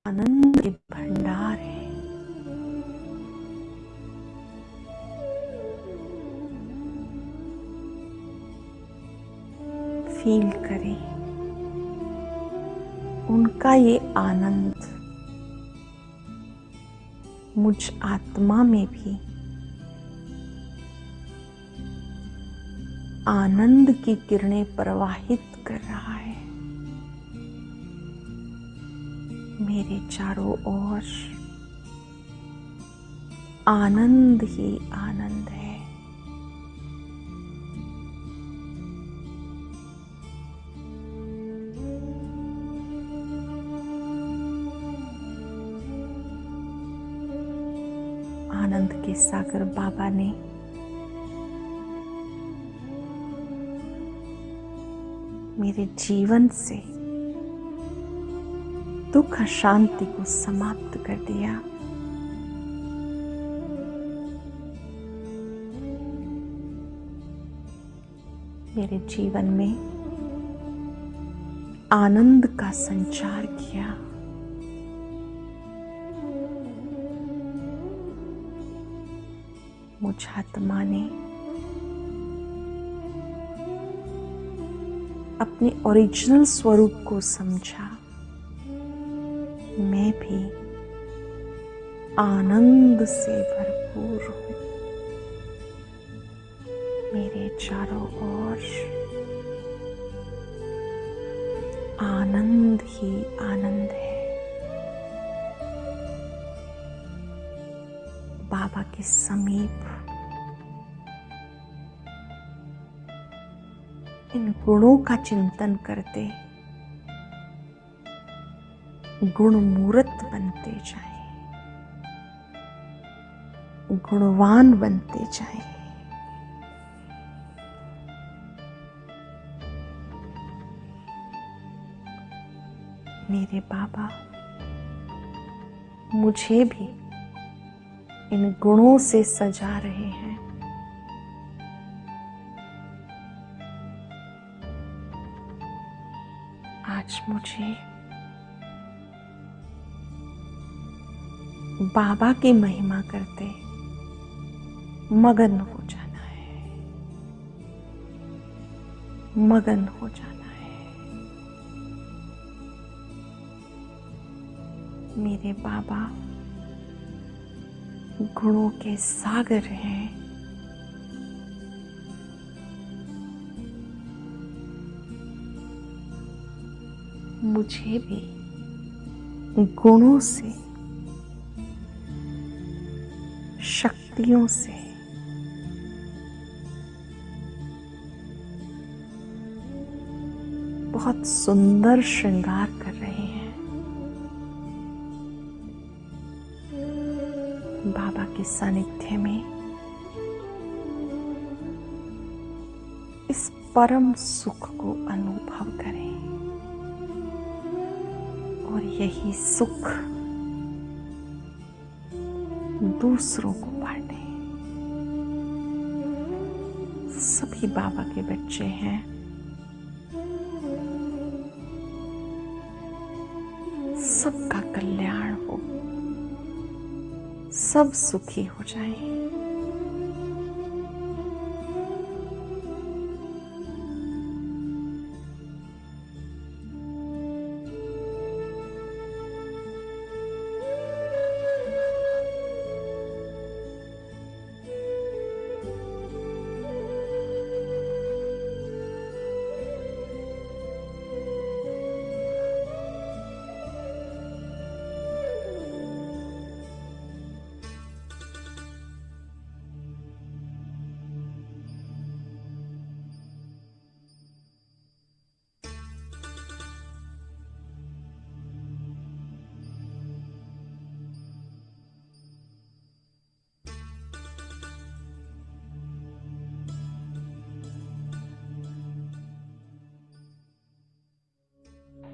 आनंद के भंडार है। फील करें उनका ये आनंद मुझ आत्मा में भी आनंद की किरणें प्रवाहित कर रहा है। मेरे चारों ओर आनंद ही आनंद है। आनंद के सागर बाबा ने मेरे जीवन से दुख अशांति को समाप्त कर दिया। मेरे जीवन में आनंद का संचार किया। मुझ आत्मा ने अपने ओरिजिनल स्वरूप को समझा। मैं भी आनंद से भरपूर हूं। मेरे चारों ओर आनंद ही आनंद है। बाबा के समीप इन गुणों का चिंतन करते गुणमूर्त बनते जाएं, गुणवान बनते जाएं। मेरे बाबा मुझे भी इन गुणों से सजा रहे हैं। आज मुझे बाबा की महिमा करते मगन हो जाना है, मगन हो जाना है। मेरे बाबा गुणों के सागर हैं। मुझे भी गुणों से, शक्तियों से बहुत सुंदर श्रृंगार कर रहे हैं। बाबा के सानिध्य में इस परम सुख को अनुभव करें और यही सुख दूसरों को बांटें। सभी बाबा के बच्चे हैं। सबका कल्याण हो, सब सुखी हो जाएं।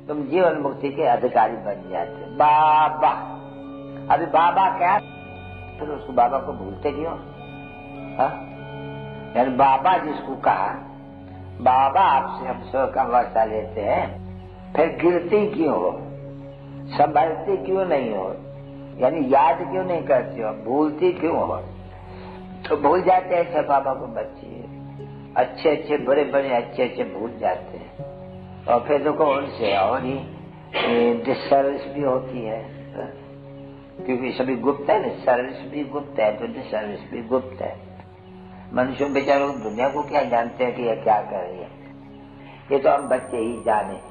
तुम जीवन मुक्ति के अधिकारी बन जाते। बाबा, अभी बाबा क्या, फिर उसको बाबा को भूलते क्यों? यानी बाबा जिसको कहा, बाबा आपसे हम 100 का वर्षा लेते हैं, फिर गिरती क्यों हो? संभालती क्यों नहीं हो, यानी याद क्यों नहीं करती हो, भूलती क्यों हो? तो भूल जाते हैं सब बाबा को बच्चे, अच्छे अच्छे बड़े बड़े अच्छे अच्छे भूल जाते हैं। और फिर देखो उनसे और ही डिसर्विस भी होती है, क्योंकि सभी गुप्त है ना, सर्विस भी गुप्त है तो डिसर्विस भी गुप्त है। मनुष्यों बेचारों दुनिया को क्या जानते हैं कि ये क्या कर रही है, ये तो हम बच्चे ही जाने।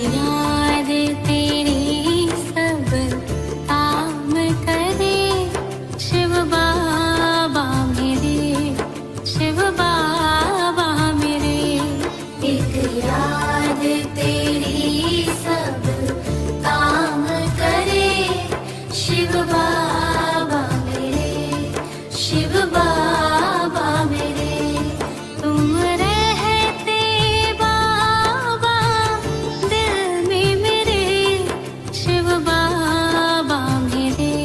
याद तेरी सब काम करे शिव बाबा मेरे, शिव बाबा मेरे। एक याद तेरी सब काम करे शिव बाबा मेरे, शिव बाबा मेरे। तुम रहते बाबा दिल में मेरे, शिव बाबा मेरे,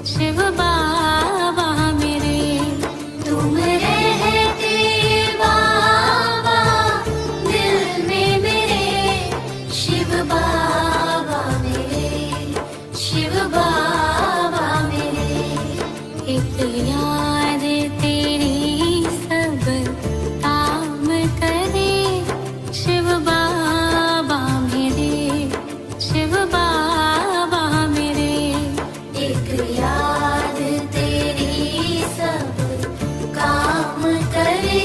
शिव बाबा मेरे। तुम रहते बाबा दिल में मेरे, शिव बाबा मेरे, शिव बाबा मेरे। एक याद तेरी सब काम करे शिव बाबा मेरे, शिव बाबा मेरे। एक याद तेरी सब काम करे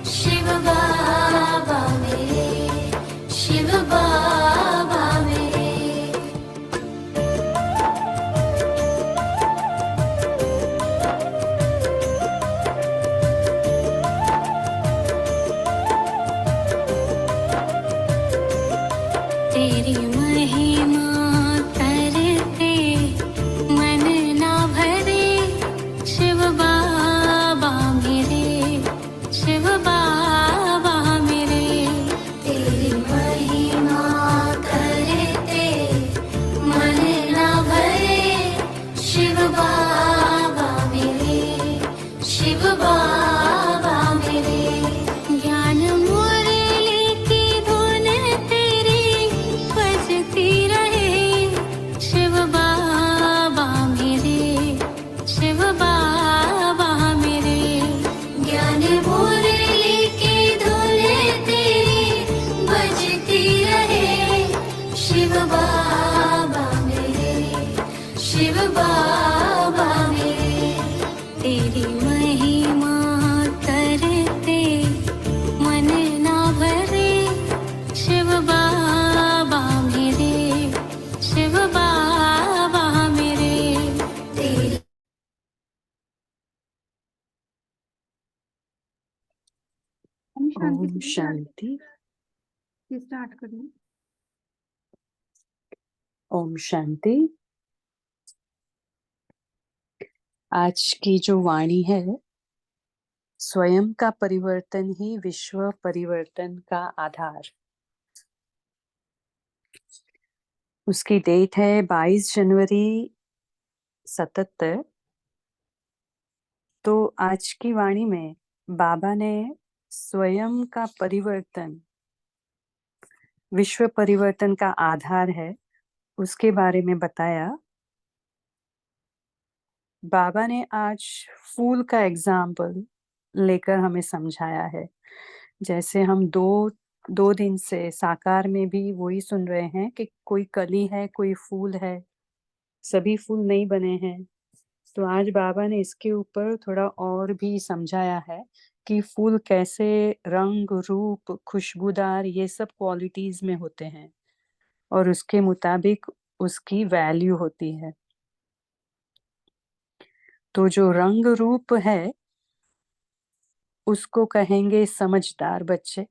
शिव बाबा मेरे, शिव बाबा मेरे। तेरी महिमा करते मन ना भरे शिव बाबा मेरे, शिव बाबा मेरे। तेरी महिमा करते मन ना भरे शिव बाबा मेरे, शिव बाबा मेरे। ज्ञान मुरली की धुन तेरी बजती रहे शिव बाबा मेरे, शिव बाबा मेरे। ज्ञान मुरली की धुन तेरी बजती रहे शिव बाबा मेरे, शिव बाबा मेरे। तेरी महिमा करते मन ना भरे शिव बाबा मेरे, शिव बाबा मेरे। तेरी ओम शांति शांति। स्टार्ट करिए। ओम शांति। आज की जो वाणी है, स्वयं का परिवर्तन ही विश्व परिवर्तन का आधार। उसकी डेट है 22 जनवरी 77। तो आज की वाणी में बाबा ने स्वयं का परिवर्तन विश्व परिवर्तन का आधार है, उसके बारे में बताया। बाबा ने आज फूल का एग्जाम्पल लेकर हमें समझाया है। जैसे हम दो दिन से साकार में भी वही सुन रहे हैं कि कोई कली है, कोई फूल है, सभी फूल नहीं बने हैं। तो आज बाबा ने इसके ऊपर थोड़ा और भी समझाया है कि फूल कैसे रंग, रूप, खुशबूदार ये सब क्वालिटीज में होते हैं और उसके मुताबिक उसकी वैल्यू होती है। तो जो रंग रूप है उसको कहेंगे समझदार बच्चे,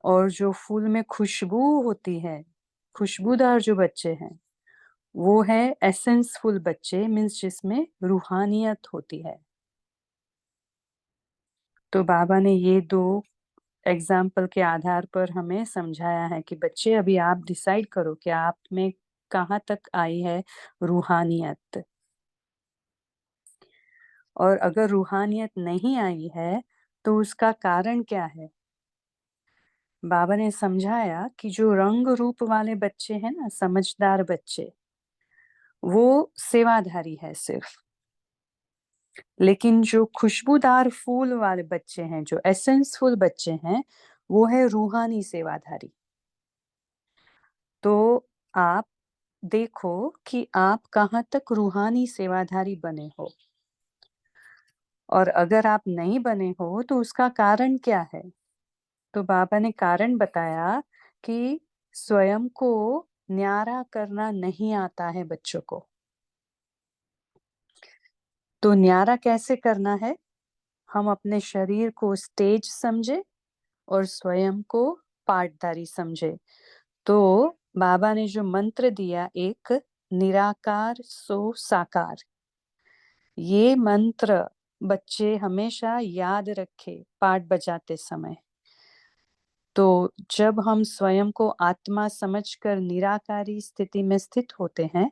और जो फूल में खुशबू होती है, खुशबूदार जो बच्चे हैं, वो है एसेंसफुल बच्चे, मीन्स जिसमें रूहानियत होती है। तो बाबा ने ये 2 एग्जाम्पल के आधार पर हमें समझाया है कि बच्चे अभी आप डिसाइड करो कि आप में कहाँ तक आई है रूहानियत, और अगर रूहानियत नहीं आई है तो उसका कारण क्या है। बाबा ने समझाया कि जो रंग रूप वाले बच्चे हैं ना, समझदार बच्चे, वो सेवाधारी है सिर्फ। लेकिन जो खुशबूदार फूल वाले बच्चे हैं, जो एसेंसफुल बच्चे हैं, वो है रूहानी सेवाधारी। तो आप देखो कि आप कहाँ तक रूहानी सेवाधारी बने हो, और अगर आप नहीं बने हो तो उसका कारण क्या है। तो बाबा ने कारण बताया कि स्वयं को न्यारा करना नहीं आता है बच्चों को। तो न्यारा कैसे करना है? हम अपने शरीर को स्टेज समझे और स्वयं को पाठधारी समझे। तो बाबा ने जो मंत्र दिया, एक निराकार सो साकार, ये मंत्र बच्चे हमेशा याद रखे पाठ बजाते समय। तो जब हम स्वयं को आत्मा समझकर निराकारी स्थिति में स्थित होते हैं,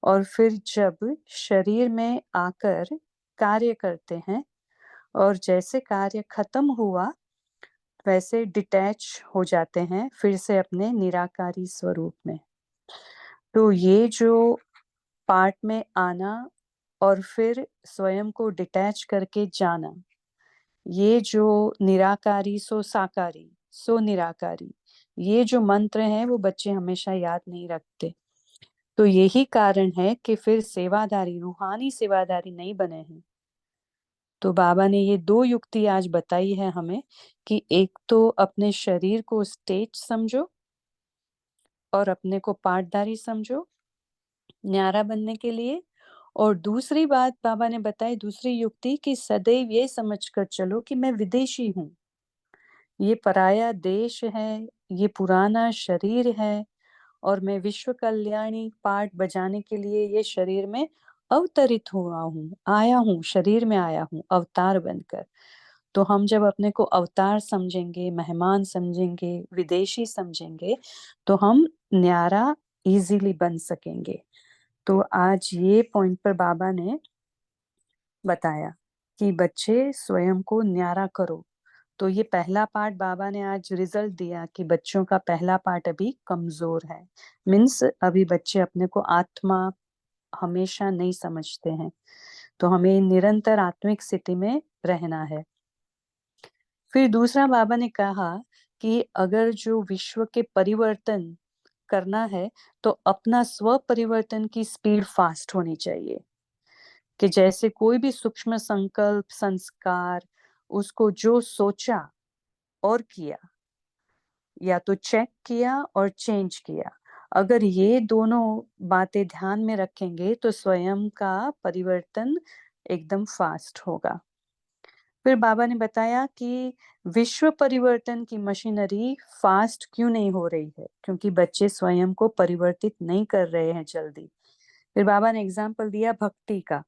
और फिर जब शरीर में आकर कार्य करते हैं, और जैसे कार्य खत्म हुआ वैसे डिटैच हो जाते हैं फिर से अपने निराकारी स्वरूप में। तो ये जो पार्ट में आना और फिर स्वयं को डिटैच करके जाना, ये जो निराकारी सो साकारी सो निराकारी, ये जो मंत्र हैं वो बच्चे हमेशा याद नहीं रखते। तो यही कारण है कि फिर सेवादारी, रूहानी सेवादारी नहीं बने हैं। तो बाबा ने ये 2 युक्ति आज बताई है हमें कि एक तो अपने शरीर को स्टेज समझो और अपने को पाठधारी समझो न्यारा बनने के लिए, और दूसरी बात बाबा ने बताई, दूसरी युक्ति, कि सदैव ये समझकर चलो कि मैं विदेशी हूँ, ये पराया देश है, ये पुराना शरीर है, और मैं विश्व कल्याणी पाठ बजाने के लिए ये शरीर में अवतरित हुआ हूँ, आया हूँ, शरीर में आया हूँ अवतार बनकर। तो हम जब अपने को अवतार समझेंगे, मेहमान समझेंगे, विदेशी समझेंगे, तो हम न्यारा इजीली बन सकेंगे। तो आज ये पॉइंट पर बाबा ने बताया कि बच्चे स्वयं को न्यारा करो। तो ये पहला पार्ट बाबा ने आज रिजल्ट दिया कि बच्चों का पहला पार्ट अभी कमजोर है, मीन्स अभी बच्चे अपने को आत्मा हमेशा नहीं समझते हैं। तो हमें निरंतर आत्मिक स्थिति में रहना है। फिर दूसरा बाबा ने कहा कि अगर जो विश्व के परिवर्तन करना है तो अपना स्व परिवर्तन की स्पीड फास्ट होनी चाहिए, कि जैसे कोई भी सूक्ष्म संकल्प संस्कार, उसको जो सोचा और किया, या तो चेक किया और चेंज किया, अगर ये दोनों बातें ध्यान में रखेंगे तो स्वयं का परिवर्तन एकदम फास्ट होगा। फिर बाबा ने बताया कि विश्व परिवर्तन की मशीनरी फास्ट क्यों नहीं हो रही है, क्योंकि बच्चे स्वयं को परिवर्तित नहीं कर रहे हैं जल्दी। फिर बाबा ने एग्जाम्पल दिया भक्ति का।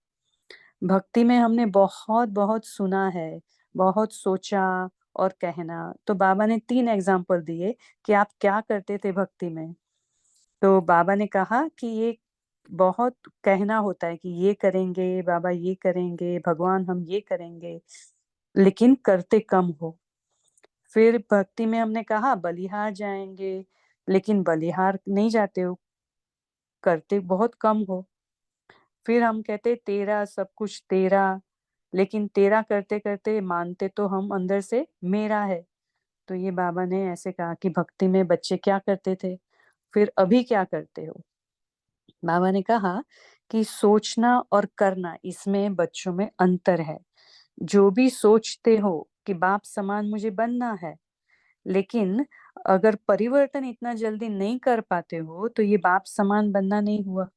भक्ति में हमने बहुत बहुत सुना है, बहुत सोचा और कहना। तो बाबा ने 3 एग्जाम्पल दिए कि आप क्या करते थे भक्ति में। तो बाबा ने कहा कि ये बहुत कहना होता है कि ये करेंगे बाबा, ये करेंगे भगवान, हम ये करेंगे, लेकिन करते कम हो। फिर भक्ति में हमने कहा बलिहार जाएंगे, लेकिन बलिहार नहीं जाते हो, करते बहुत कम हो। फिर हम कहते तेरा सब कुछ तेरा, लेकिन तेरा करते करते मानते तो हम अंदर से मेरा है। तो ये बाबा ने ऐसे कहा कि भक्ति में बच्चे क्या करते थे, फिर अभी क्या करते हो। बाबा ने कहा कि सोचना और करना, इसमें बच्चों में अंतर है। जो भी सोचते हो कि बाप समान मुझे बनना है, लेकिन अगर परिवर्तन इतना जल्दी नहीं कर पाते हो तो ये बाप समान बनना नहीं हुआ।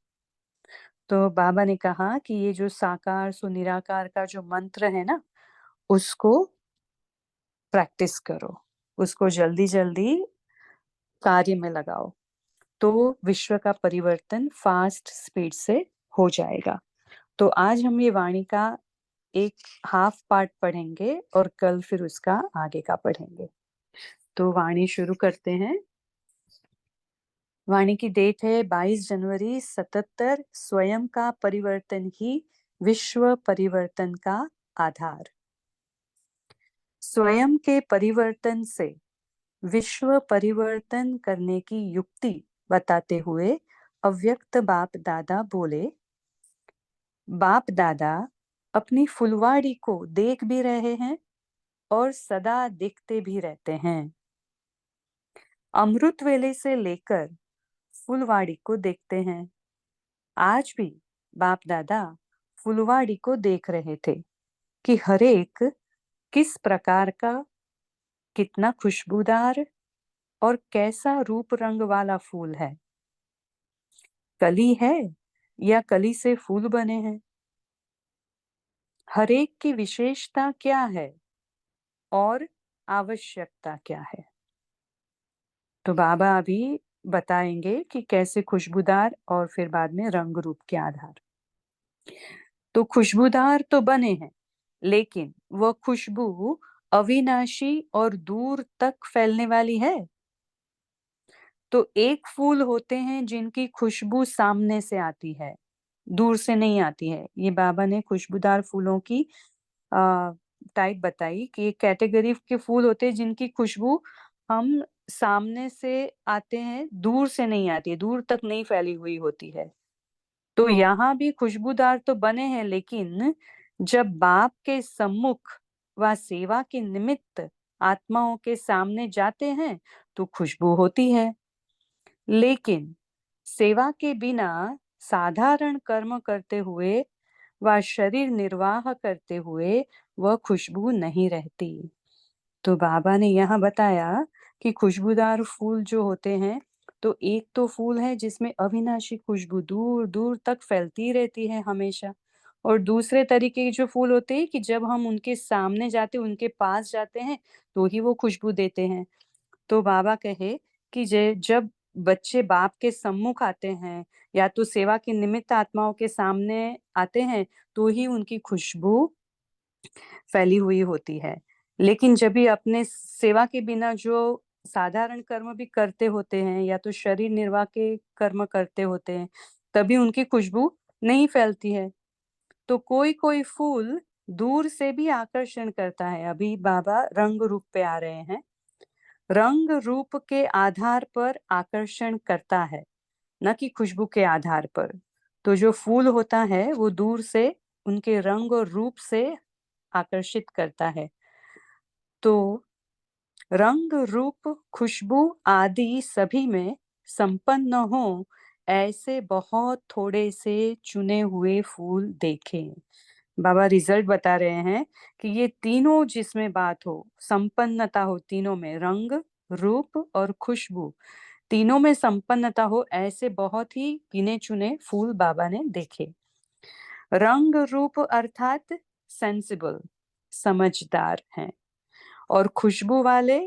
तो बाबा ने कहा कि ये जो साकार सो निराकार का जो मंत्र है ना, उसको प्रैक्टिस करो, उसको जल्दी जल्दी कार्य में लगाओ। तो विश्व का परिवर्तन फास्ट स्पीड से हो जाएगा। तो आज हम ये वाणी का एक हाफ पार्ट पढ़ेंगे और कल फिर उसका आगे का पढ़ेंगे। तो वाणी शुरू करते हैं। वाणी की डेट है 22 जनवरी 77। स्वयं का परिवर्तन ही विश्व परिवर्तन का आधार। स्वयं के परिवर्तन से विश्व परिवर्तन करने की युक्ति बताते हुए अव्यक्त बाप दादा बोले, बाप दादा अपनी फुलवाड़ी को देख भी रहे हैं और सदा देखते भी रहते हैं। अमृत वेले से लेकर फुलवाड़ी को देखते हैं। आज भी बाप दादा फुलवाड़ी को देख रहे थे कि हर एक किस प्रकार का, कितना खुशबूदार और कैसा रूप रंग वाला फूल है। कली है या कली से फूल बने हैं, हर एक की विशेषता क्या है और आवश्यकता क्या है। तो बाबा अभी बताएंगे कि कैसे खुशबूदार और फिर बाद में रंग रूप के आधार। तो खुशबूदार तो बने हैं, लेकिन वह खुशबू अविनाशी और दूर तक फैलने वाली है। तो एक फूल होते हैं जिनकी खुशबू सामने से आती है, दूर से नहीं आती है। ये बाबा ने खुशबूदार फूलों की टाइप बताई कि एक कैटेगरी के फूल होते हैं जिनकी खुशबू हम सामने से आते हैं, दूर से नहीं आती है, दूर तक नहीं फैली हुई होती है। तो यहाँ भी खुशबूदार तो बने हैं, लेकिन जब बाप के सम्मुख व सेवा के निमित्त आत्माओं के सामने जाते हैं तो खुशबू होती है, लेकिन सेवा के बिना साधारण कर्म करते हुए व शरीर निर्वाह करते हुए वह खुशबू नहीं रहती। तो बाबा ने यहाँ बताया कि खुशबूदार फूल जो होते हैं, तो एक तो फूल है जिसमें अविनाशी खुशबू दूर दूर तक फैलती रहती है हमेशा, और दूसरे तरीके के जो फूल होते हैं कि जब हम उनके सामने जाते, उनके पास जाते हैं तो ही वो खुशबू देते हैं। तो बाबा कहे कि जब बच्चे बाप के सम्मुख आते हैं या तो सेवा के निमित्त आत्माओं के सामने आते हैं तो ही उनकी खुशबू फैली हुई होती है, लेकिन जब भी अपने सेवा के बिना जो साधारण कर्म भी करते होते हैं या तो शरीर निर्वाह के कर्म करते होते हैं, तभी उनकी खुशबू नहीं फैलती है। तो कोई कोई फूल दूर से भी आकर्षण करता है। अभी बाबा रंग रूप पे आ रहे हैं। रंग रूप के आधार पर आकर्षण करता है, न कि खुशबू के आधार पर। तो जो फूल होता है वो दूर से उनके रंग और रूप से आकर्षित करता है। तो रंग रूप खुशबू आदि सभी में संपन्न हो ऐसे बहुत थोड़े से चुने हुए फूल देखें। बाबा रिजल्ट बता रहे हैं कि ये तीनों जिसमें बात हो, संपन्नता हो, तीनों में रंग रूप और खुशबू, तीनों में संपन्नता हो, ऐसे बहुत ही गिने चुने फूल बाबा ने देखे। रंग रूप अर्थात सेंसिबल, समझदार हैं, और खुशबू वाले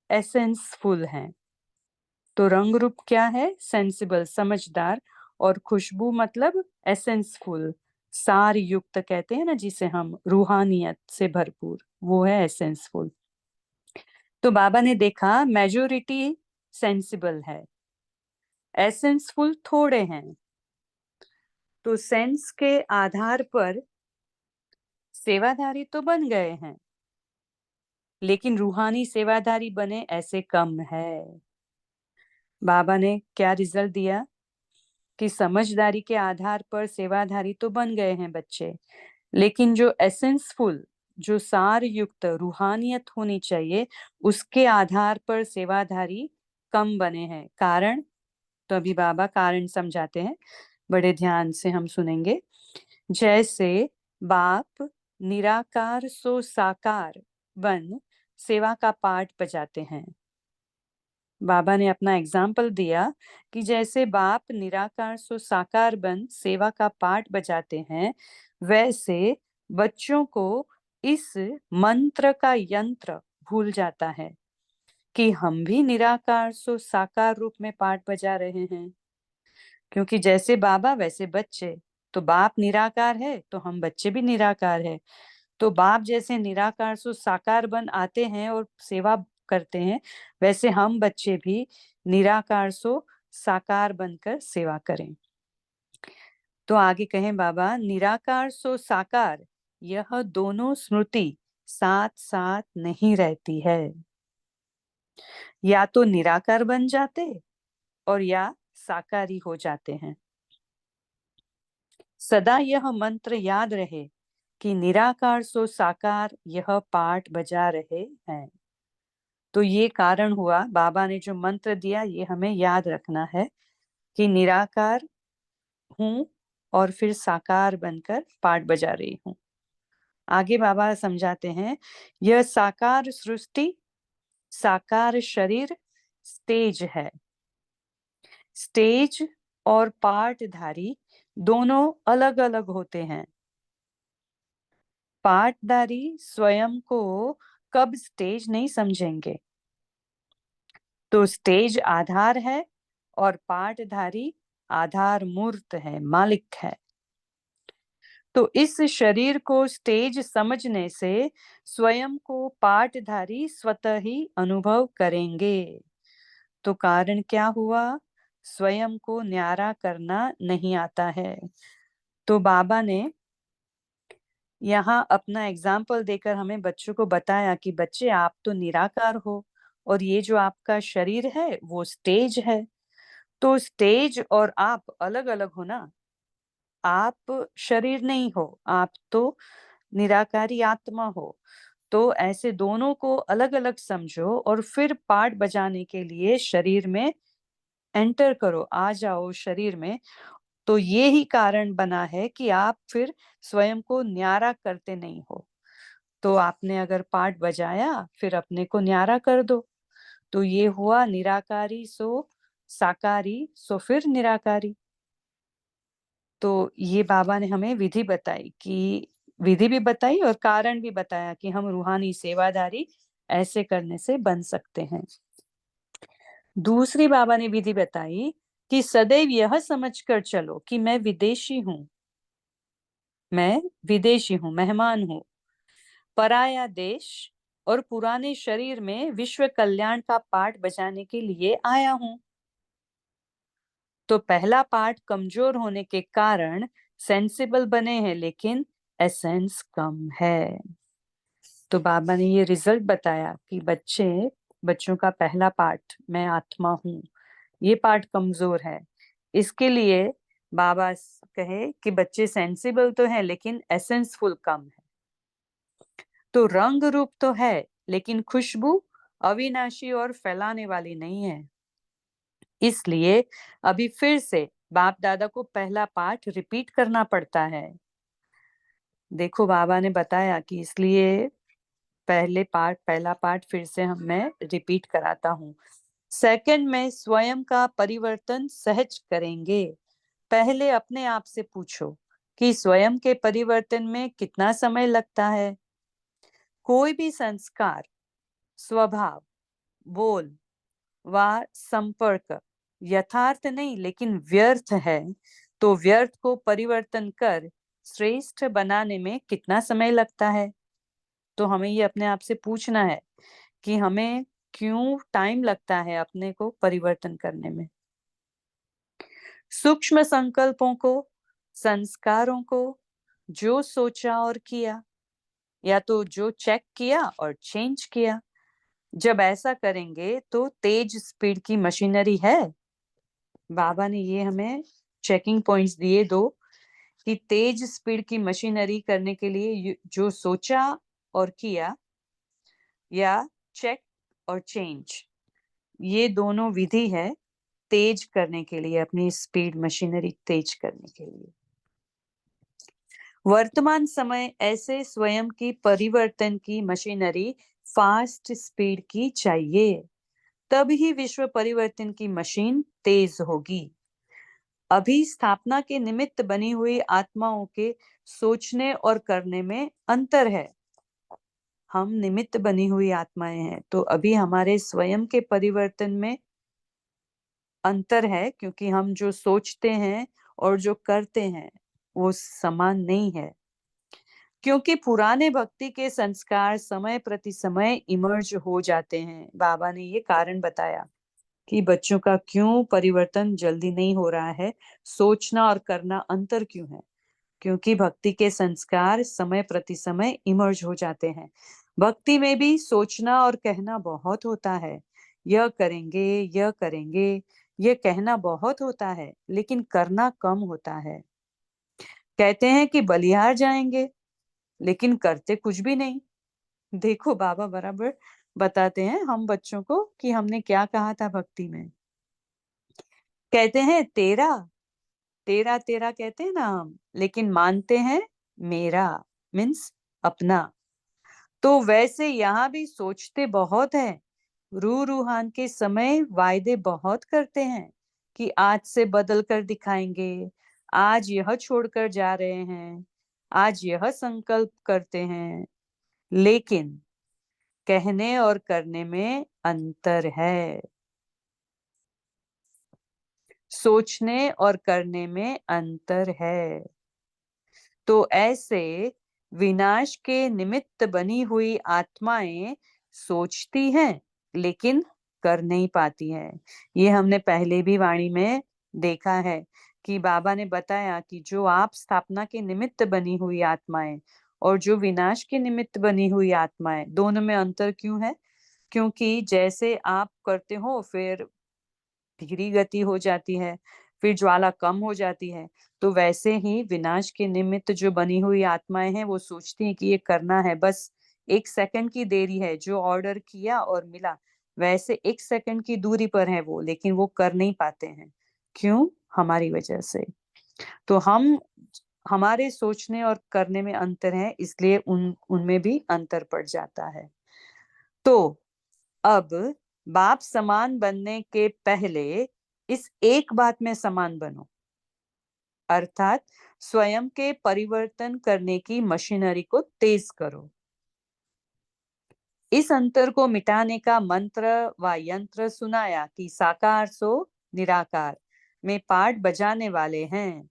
एसेंसफुल हैं। तो रंग रूप क्या है? सेंसिबल, समझदार, और खुशबू मतलब एसेंसफुल, सार युक्त कहते हैं ना जिसे हम, रूहानियत से भरपूर, वो है एसेंसफुल। तो बाबा ने देखा मेजोरिटी सेंसिबल है, एसेंसफुल थोड़े हैं। तो सेंस के आधार पर सेवाधारी तो बन गए हैं, लेकिन रूहानी सेवाधारी बने ऐसे कम है। बाबा ने क्या रिजल्ट दिया कि समझदारी के आधार पर सेवाधारी तो बन गए हैं बच्चे, लेकिन जो एसेंसफुल, जो सार युक्त रूहानियत होनी चाहिए, उसके आधार पर सेवाधारी कम बने हैं। कारण? तो अभी बाबा कारण समझाते हैं, बड़े ध्यान से हम सुनेंगे। जैसे बाप निराकार सो साकार बन सेवा का पाठ बजाते हैं। बाबा ने अपना एग्जाम्पल दिया कि जैसे बाप निराकार सो साकार बन सेवा का पाठ बजाते हैं, वैसे बच्चों को इस मंत्र का यंत्र भूल जाता है कि हम भी निराकार सो साकार रूप में पाठ बजा रहे हैं। क्योंकि जैसे बाबा वैसे बच्चे, तो बाप निराकार है तो हम बच्चे भी निराकार है। तो बाप जैसे निराकार सो साकार बन आते हैं और सेवा करते हैं, वैसे हम बच्चे भी निराकार सो साकार बनकर सेवा करें। तो आगे कहें बाबा, निराकार सो साकार यह दोनों स्मृति साथ साथ नहीं रहती है। या तो निराकार बन जाते और या साकारी हो जाते हैं। सदा यह मंत्र याद रहे कि निराकार सो साकार यह पाठ बजा रहे हैं। तो ये कारण हुआ, बाबा ने जो मंत्र दिया ये हमें याद रखना है कि निराकार हूं और फिर साकार बनकर पाठ बजा रही हूं। आगे बाबा समझाते हैं, यह साकार सृष्टि, साकार शरीर स्टेज है। स्टेज और पाठधारी दोनों अलग अलग होते हैं। पाठधारी स्वयं को कब स्टेज नहीं समझेंगे। तो स्टेज आधार है और पाठधारी आधार मूर्त है, मालिक है। तो इस शरीर को स्टेज समझने से स्वयं को पाठधारी स्वतः ही अनुभव करेंगे। तो कारण क्या हुआ? स्वयं को न्यारा करना नहीं आता है। तो बाबा ने यहाँ अपना एग्जाम्पल देकर हमें बच्चों को बताया कि बच्चे आप तो निराकार हो और ये जो आपका शरीर है वो स्टेज है। तो स्टेज और आप अलग अलग हो ना। आप शरीर नहीं हो, आप तो निराकारी आत्मा हो। तो ऐसे दोनों को अलग अलग समझो और फिर पाठ बजाने के लिए शरीर में एंटर करो, आ जाओ शरीर में। तो ये ही कारण बना है कि आप फिर स्वयं को न्यारा करते नहीं हो। तो आपने अगर पाठ बजाया फिर अपने को न्यारा कर दो। तो ये हुआ निराकारी सो साकारी सो फिर निराकारी। तो ये बाबा ने हमें विधि बताई, कि विधि भी बताई और कारण भी बताया कि हम रूहानी सेवादारी ऐसे करने से बन सकते हैं। दूसरी बाबा ने विधि बताई कि सदैव यह समझकर चलो कि मैं विदेशी हूं, मैं विदेशी हूं, मेहमान हूं, पराया देश और पुराने शरीर में विश्व कल्याण का पाठ बजाने के लिए आया हूं। तो पहला पाठ कमजोर होने के कारण सेंसिबल बने हैं, लेकिन एसेंस कम है। तो बाबा ने ये रिजल्ट बताया कि बच्चों का पहला पाठ मैं आत्मा हूं, ये पाठ कमजोर है। इसके लिए बाबा कहे कि बच्चे सेंसिबल तो है लेकिन एसेंसफुल कम है। तो रंग रूप तो है लेकिन खुशबू अविनाशी और फैलाने वाली नहीं है। इसलिए अभी फिर से बाप दादा को पहला पाठ रिपीट करना पड़ता है। देखो बाबा ने बताया कि इसलिए पहला पाठ फिर से मैं रिपीट कराता हूँ। सेकंड में स्वयं का परिवर्तन सहज करेंगे। पहले अपने आप से पूछो कि स्वयं के परिवर्तन में कितना समय लगता है। कोई भी संस्कार, स्वभाव, बोल व संपर्क यथार्थ नहीं लेकिन व्यर्थ है, तो व्यर्थ को परिवर्तन कर श्रेष्ठ बनाने में कितना समय लगता है। तो हमें ये अपने आप से पूछना है कि हमें क्यों टाइम लगता है अपने को परिवर्तन करने में। सूक्ष्म संकल्पों को, संस्कारों को जो सोचा और किया, या तो जो चेक किया और चेंज किया, जब ऐसा करेंगे तो तेज स्पीड की मशीनरी है। बाबा ने ये हमें चेकिंग पॉइंट्स दिए दो कि तेज स्पीड की मशीनरी करने के लिए जो सोचा और किया या चेक और चेंज, ये दोनों विधि है तेज करने के लिए, अपनी स्पीड मशीनरी तेज करने के लिए। वर्तमान समय ऐसे स्वयं की परिवर्तन की मशीनरी फास्ट स्पीड की चाहिए, तब ही विश्व परिवर्तन की मशीन तेज होगी। अभी स्थापना के निमित्त बनी हुई आत्माओं के सोचने और करने में अंतर है। हम निमित्त बनी हुई आत्माएं हैं, तो अभी हमारे स्वयं के परिवर्तन में अंतर है, क्योंकि हम जो सोचते हैं और जो करते हैं वो समान नहीं है। क्योंकि पुराने भक्ति के संस्कार समय प्रति समय इमर्ज हो जाते हैं। बाबा ने ये कारण बताया कि बच्चों का क्यों परिवर्तन जल्दी नहीं हो रहा है, सोचना और करना अंतर क्यों है। क्योंकि भक्ति के संस्कार समय प्रति समय इमर्ज हो जाते हैं। भक्ति में भी सोचना और कहना बहुत होता है। यह करेंगे, यह करेंगे, यह कहना बहुत होता है, लेकिन करना कम होता है। कहते हैं कि बलिहार जाएंगे, लेकिन करते कुछ भी नहीं। देखो बाबा बराबर बताते हैं हम बच्चों को कि हमने क्या कहा था भक्ति में। कहते हैं तेरा तेरा तेरा कहते हैं ना हम, लेकिन मानते हैं मेरा, मीन्स अपना। तो वैसे यहाँ भी सोचते बहुत है, रूहान के समय वायदे बहुत करते हैं कि आज से बदल कर दिखाएंगे, आज यह छोड़कर जा रहे हैं, आज यह संकल्प करते हैं, लेकिन कहने और करने में अंतर है। सोचने और करने में अंतर है। तो ऐसे विनाश के निमित्त बनी हुई आत्माएं सोचती हैं, लेकिन कर नहीं पाती हैं। ये हमने पहले भी वाणी में देखा है कि बाबा ने बताया कि जो आप स्थापना के निमित्त बनी हुई आत्माएं और जो विनाश के निमित्त बनी हुई आत्माएं, दोनों में अंतर क्यों है? क्योंकि जैसे आप करते हो फिर धीरी गति हो जाती है, फिर ज्वाला कम हो जाती है। तो वैसे ही विनाश के निमित्त जो बनी हुई आत्माएं हैं वो सोचती हैं कि ये करना है, बस 1 सेकंड की देरी है, जो ऑर्डर किया और मिला वैसे 1 सेकंड की दूरी पर है वो, लेकिन वो कर नहीं पाते हैं। क्यों? हमारी वजह से। तो हमारे सोचने और करने में अंतर है, इसलिए उनमें भी अंतर पड़ जाता है। तो अब बाप समान बनने के पहले इस एक बात में समान बनो, अर्थात स्वयं के परिवर्तन करने की मशीनरी को तेज करो। इस अंतर को मिटाने का मंत्र व यंत्र सुनाया कि साकार सो निराकार में पाठ बजाने वाले हैं।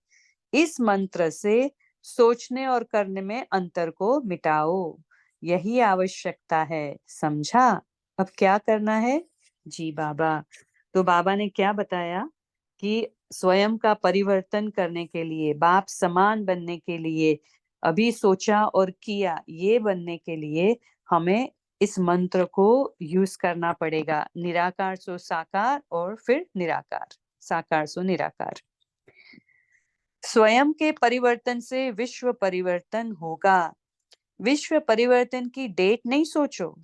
इस मंत्र से सोचने और करने में अंतर को मिटाओ, यही आवश्यकता है। समझा? अब क्या करना है? जी बाबा। तो बाबा ने क्या बताया कि स्वयं का परिवर्तन करने के लिए, बाप समान बनने के लिए, अभी सोचा और किया, ये बनने के लिए हमें इस मंत्र को यूज करना पड़ेगा। निराकार सो साकार और फिर निराकार, साकार सो निराकार। स्वयं के परिवर्तन से विश्व परिवर्तन होगा। विश्व परिवर्तन की डेट नहीं सोचो।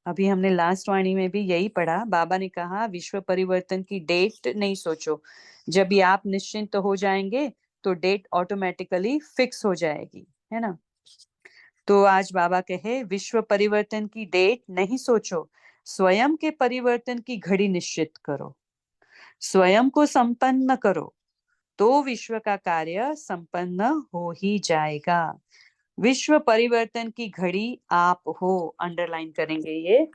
अभी हमने लास्ट वाणी में भी यही पढ़ा, बाबा ने कहा विश्व परिवर्तन की डेट नहीं सोचो। जब भी आप निश्चिंत हो जाएंगे तो डेट ऑटोमेटिकली फिक्स हो जाएगी, है ना। तो आज बाबा कहे विश्व परिवर्तन की डेट नहीं सोचो, स्वयं के परिवर्तन की घड़ी निश्चित करो, स्वयं को संपन्न करो, तो विश्व का कार्य संपन्न हो ही जाएगा। विश्व परिवर्तन की घड़ी आप हो, अंडरलाइन करेंगे ये।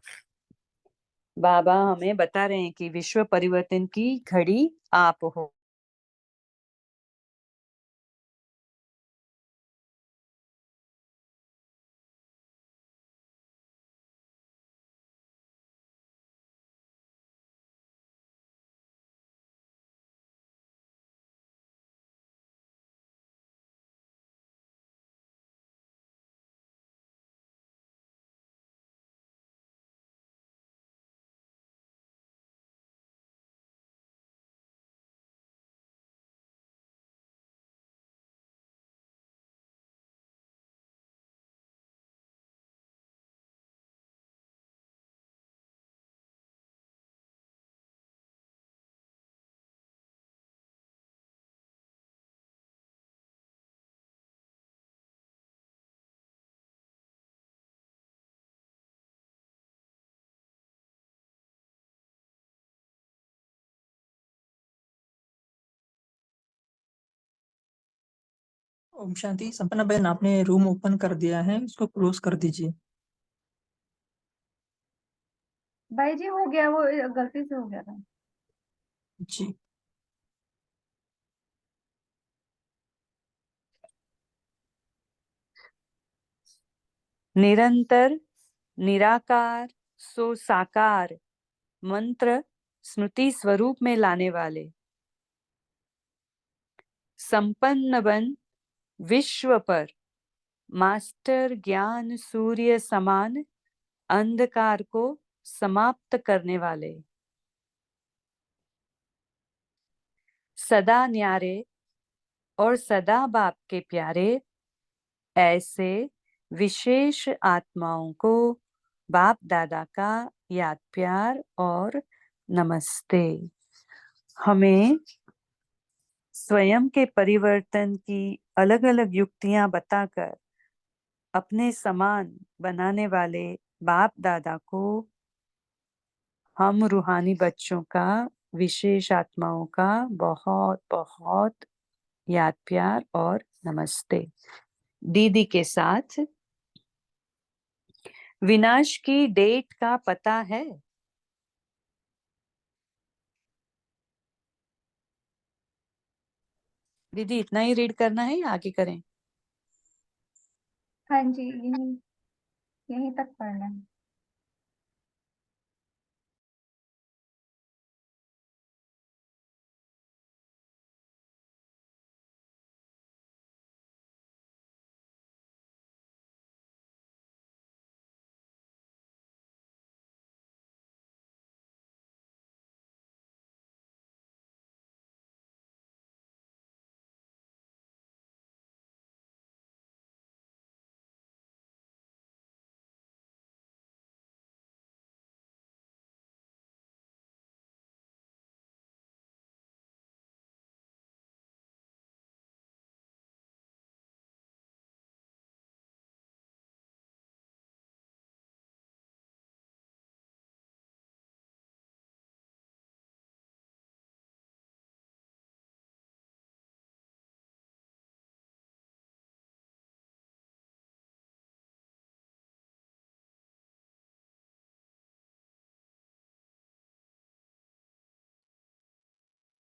बाबा हमें बता रहे हैं कि विश्व परिवर्तन की घड़ी आप हो। ओम शांति। संपन्ना बहन, आपने रूम ओपन कर दिया है, इसको क्लोज कर दीजिए। भाई जी हो गया, वो गलती से हो गया था। जी। निरंतर निराकार सो साकार मंत्र स्मृति स्वरूप में लाने वाले संपन्न बन विश्व पर मास्टर ज्ञान सूर्य समान अंधकार को समाप्त करने वाले सदा न्यारे और सदा बाप के प्यारे ऐसे विशेष आत्माओं को बाप दादा का याद प्यार और नमस्ते। हमें स्वयं के परिवर्तन की अलग अलग युक्तियां बताकर अपने समान बनाने वाले बाप दादा को हम रूहानी बच्चों का विशेष आत्माओं का बहुत बहुत याद प्यार और नमस्ते। दीदी के साथ विनाश की डेट का पता है? दीदी इतना ही रीड करना है या आगे करें? हाँ जी, यही यहीं तक पढ़ना है।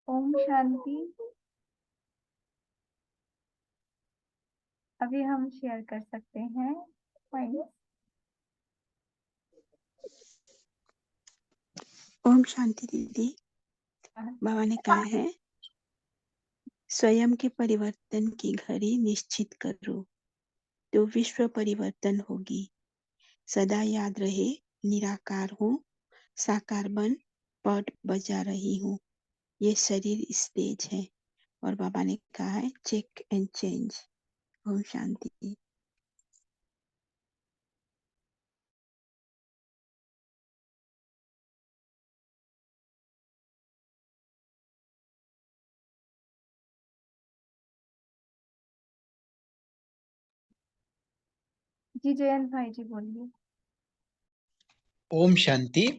ओम शांति। अभी हम शेयर कर सकते हैं पॉइंट। ओम शांति दीदी। बाबा ने कहा है स्वयं के परिवर्तन की घड़ी निश्चित करो तो विश्व परिवर्तन होगी। सदा याद रहे निराकार हूँ, साकार बन पट बजा रही हूँ। ये शरीर स्टेज है। और बाबा ने कहा है check and change. Om Shanti. जी जयंत भाई जी बोलिए। ओम शांति।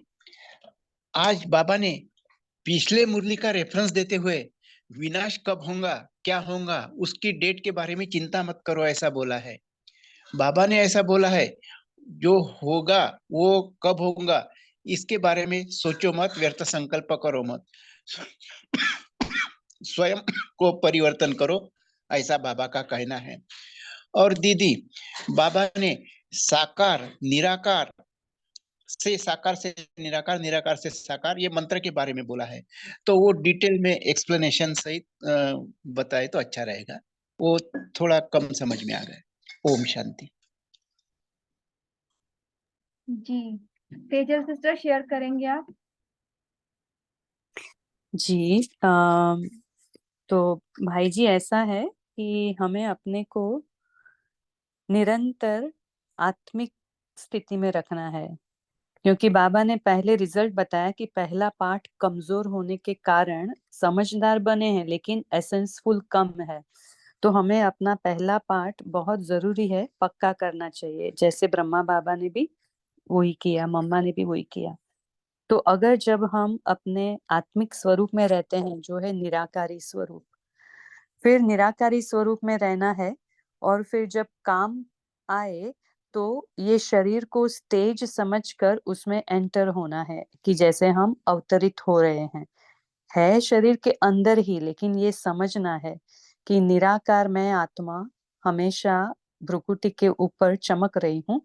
आज बाबा ने पिछले मुरली का रेफरेंस देते हुए विनाश कब होगा क्या होगा उसकी डेट के बारे में चिंता मत करो ऐसा बोला है। बाबा ने ऐसा बोला है जो होगा वो कब होगा इसके बारे में सोचो मत, व्यर्थ संकल्प करो मत, स्वयं को परिवर्तन करो, ऐसा बाबा का कहना है। और दीदी, बाबा ने साकार निराकार से साकार से निराकार, निराकार से साकार, ये मंत्र के बारे में बोला है। तो वो डिटेल में एक्सप्लेनेशन सहित बताए तो अच्छा रहेगा, वो थोड़ा कम समझ में आ गया। ओम शांति। जी तेजल सिस्टर शेयर करेंगे आप? जी तो भाई जी ऐसा है कि हमें अपने को निरंतर आत्मिक स्थिति में रखना है, क्योंकि बाबा ने पहले रिजल्ट बताया कि पहला पार्ट कमजोर होने के कारण समझदार बने हैं लेकिन एसेंसफुल कम है। तो हमें अपना पहला पार्ट बहुत जरूरी है, पक्का करना चाहिए। जैसे ब्रह्मा बाबा ने भी वही किया, मम्मा ने भी वही किया। तो अगर जब हम अपने आत्मिक स्वरूप में रहते हैं जो है निराकारी स्वरूप, फिर निराकारी स्वरूप में रहना है, और फिर जब काम आए तो ये शरीर को स्टेज समझकर उसमें एंटर होना है कि जैसे हम अवतरित हो रहे हैं। है शरीर के अंदर ही, लेकिन ये समझना है कि निराकार मैं आत्मा हमेशा भ्रुकुटी के ऊपर चमक रही हूँ।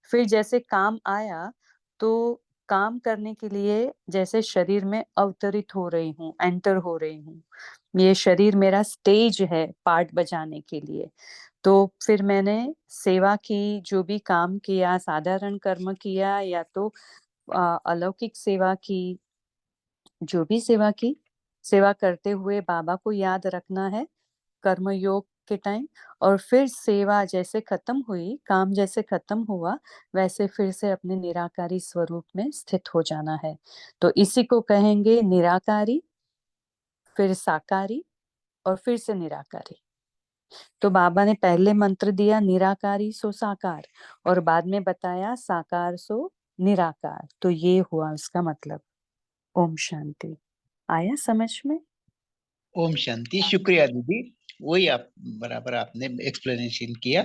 फिर जैसे काम आया तो काम करने के लिए जैसे शरीर में अवतरित हो रही हूँ, एंटर हो रही हूँ। ये शरीर मेरा स्टेज है पार्ट बजाने के लिए। तो फिर मैंने सेवा की, जो भी काम किया, साधारण कर्म किया या तो अलौकिक सेवा की, जो भी सेवा की, सेवा करते हुए बाबा को याद रखना है कर्म योग के टाइम। और फिर सेवा जैसे खत्म हुई, काम जैसे खत्म हुआ, वैसे फिर से अपने निराकारी स्वरूप में स्थित हो जाना है। तो इसी को कहेंगे निराकारी, फिर साकारी और फिर से निराकारी। तो बाबा ने पहले मंत्र दिया निराकारी सो साकार, और बाद में बताया साकार सो निराकार। तो ये हुआ उसका मतलब। ओम शांति। आया समझ में? ओम शांति। शुक्रिया दीदी, वही आप बराबर आपने एक्सप्लेनेशन किया।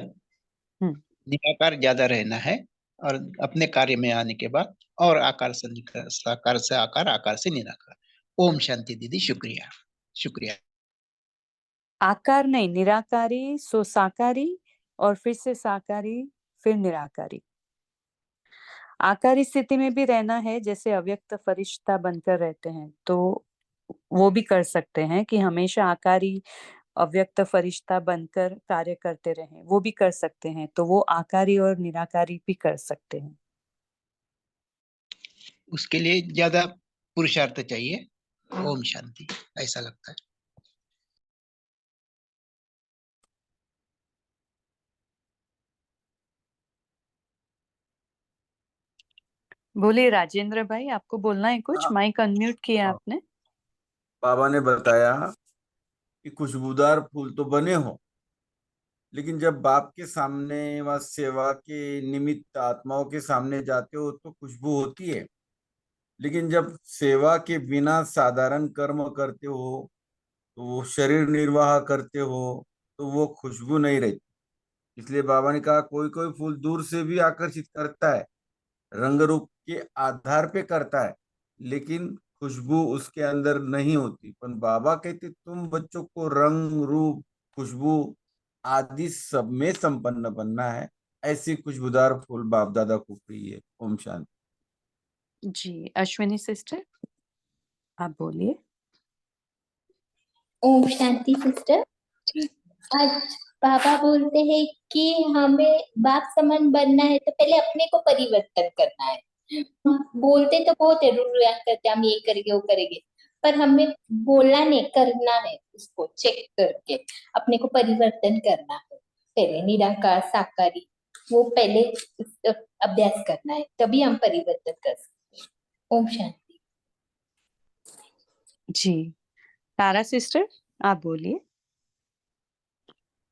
निराकार ज्यादा रहना है और अपने कार्य में आने के बाद और आकार से साकार से आकार, आकार से निराकार। ओम शांति दीदी, शुक्रिया शुक्रिया। आकार नहीं, निराकारी सो साकारी और फिर से साकारी, फिर निराकारी। आकारी स्थिति में भी रहना है, जैसे अव्यक्त फरिश्ता बनकर रहते हैं, तो वो भी कर सकते हैं कि हमेशा आकारी अव्यक्त फरिश्ता बनकर कार्य करते रहें, वो भी कर सकते हैं। तो वो आकारी और निराकारी भी कर सकते हैं। उसके लिए ज्यादा पुरुषार्थ चाहिए। ओम शांति, ऐसा लगता है। बोलिए राजेंद्र भाई, आपको बोलना है कुछ? हाँ, माइक अनम्यूट किया हाँ। आपने। बाबा ने बताया कि खुशबूदार फूल तो बने हो, लेकिन जब बाप के सामने व सेवा के निमित्त आत्माओं के सामने जाते हो तो खुशबू होती है, लेकिन जब सेवा के बिना साधारण कर्म करते हो, तो वो शरीर निर्वाह करते हो, तो वो खुशबू नहीं रहती। इसलिए बाबा ने कहा कोई कोई फूल दूर से भी आकर्षित करता है, रंग रूप के आधार पे करता है, लेकिन खुशबू उसके अंदर नहीं होती। पर बाबा कहते तुम बच्चों को रंग रूप, खुशबू आदि सब में संपन्न बनना है। ऐसी खुशबूदार फूल बाप दादा को चाहिए। ओम शांति। जी अश्विनी सिस्टर, आप बोलिए। ओम शांति सिस्टर। आज पापा बोलते हैं कि हमें बाप समान बनना है तो पहले अपने को परिवर्तन करना है। हम बोलते तो बहुत है, रूल करते हम ये करेंगे वो करेंगे, पर हमें बोलना नहीं, करना है। उसको चेक करके अपने को परिवर्तन करना है। पहले निराकार साकारी वो पहले अभ्यास करना है, तभी हम परिवर्तन कर सकते हैं। ओम शांति। जी तारा सिस्टर, आप बोलिए।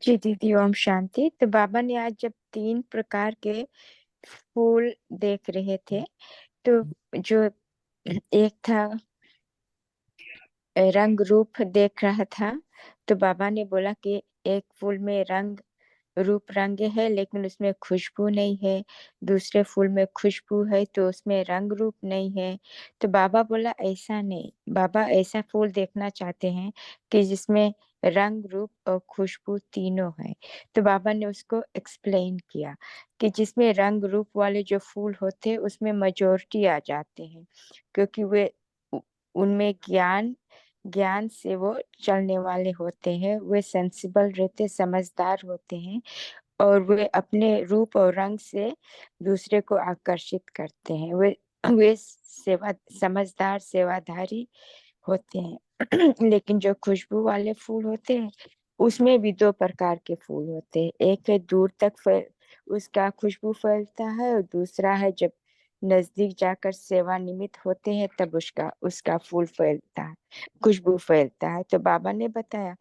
जी दीदी, ओम शांति। तो बाबा ने आज जब 3 प्रकार के फूल देख रहे थे, तो जो एक था रंग रूप देख रहा था, तो बाबा ने बोला कि एक फूल में रंग रूप रंग है लेकिन उसमें खुशबू नहीं है, दूसरे फूल में खुशबू है तो उसमें रंग रूप नहीं है। तो बाबा बोला ऐसा नहीं, बाबा ऐसा फूल देखना चाहते हैं कि जिसमें रंग रूप और खुशबू तीनों है। तो बाबा ने उसको एक्सप्लेन किया कि जिसमें रंग रूप वाले जो फूल होते हैं उसमें मेजॉरिटी आ जाते हैं, क्योंकि वे उनमें ज्ञान से वो चलने वाले होते हैं, वे सेंसिबल रहते, समझदार होते हैं, और वे अपने रूप और रंग से दूसरे को आकर्षित करते हैं। वे समझदार सेवाधारी होते हैं। लेकिन जो खुशबू वाले फूल होते हैं उसमें भी 2 प्रकार के फूल होते हैं। एक है दूर तक उसका खुशबू फैलता है, और दूसरा है जब नजदीक जाकर सेवा निमित्त होते हैं तब उसका फूल फैलता है, खुशबू फैलता है। तो बाबा ने बताया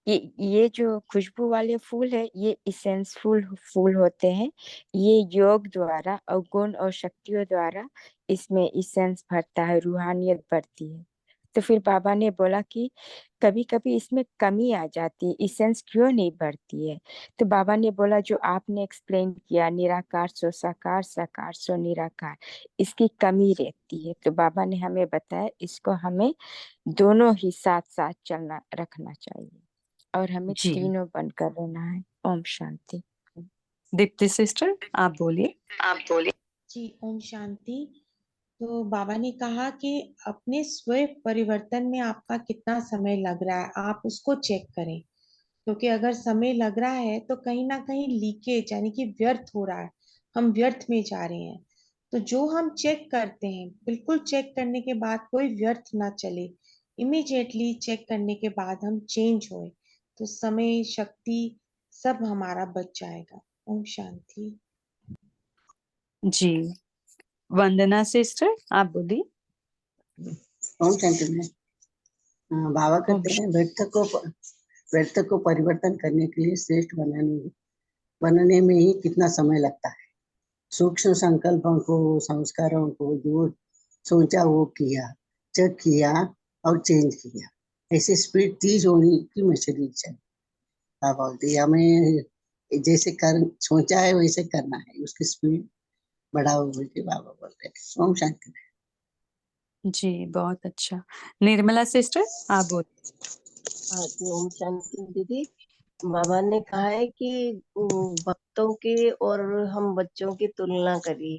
ये जो खुशबू वाले फूल है ये इसेंसफुल फूल होते हैं। ये योग द्वारा और गुण और शक्तियों द्वारा इसमें इसेंस भरता है, रूहानियत बढ़ती है। तो फिर बाबा ने बोला कि कभी कभी इसमें कमी आ जाती है, इसेंस क्यों नहीं बढ़ती है। तो बाबा ने बोला जो आपने एक्सप्लेन किया, निराकार सो साकार, साकार सो निराकार, इसकी कमी रहती है। तो बाबा ने हमें बताया इसको हमें दोनों ही साथ साथ चलना रखना चाहिए और हमें जी तीनों बनकर रहना है। ओम शांति। दीप्ति सिस्टर, आप बोलिए। जी ओम शांति। तो बाबा ने कहा कि अपने स्वयं परिवर्तन में आपका कितना समय लग रहा है, आप उसको चेक करें। क्योंकि अगर समय लग रहा है तो कहीं ना कहीं लीकेज यानी कि व्यर्थ हो रहा है, हम व्यर्थ में जा रहे हैं। तो जो हम चेक करते हैं, बिल्कुल चेक करने के बाद कोई व्यर्थ ना चले, इमीडिएटली चेक करने के बाद हम चेंज होए, तो समय, शक्ति सब हमारा बच जाएगा। ओम शांति। जी वंदना सिस्टर, आप बोलिए। ओम शांति में बाबा ओम कहते हैं व्यर्थ को परिवर्तन करने के लिए श्रेष्ठ बनने में ही कितना समय लगता है। सूक्ष्म संकल्पों को, संस्कारों को जो सोचा वो किया, चेक किया और चेंज किया। ऐसे स्पीड तेज होने की मशीनरी चाहिए। बाबा बोलते हमें जैसे सोचा है वैसे करना है, उसकी स्पीड बढ़ाओ बोल के बाबा बोलते हैं। ओम शांति। जी बहुत अच्छा। निर्मला सिस्टर, आप बोलिए। हाँ जी ओम शांति दीदी। बाबा ने कहा है कि भक्तों की और हम बच्चों की तुलना करिए,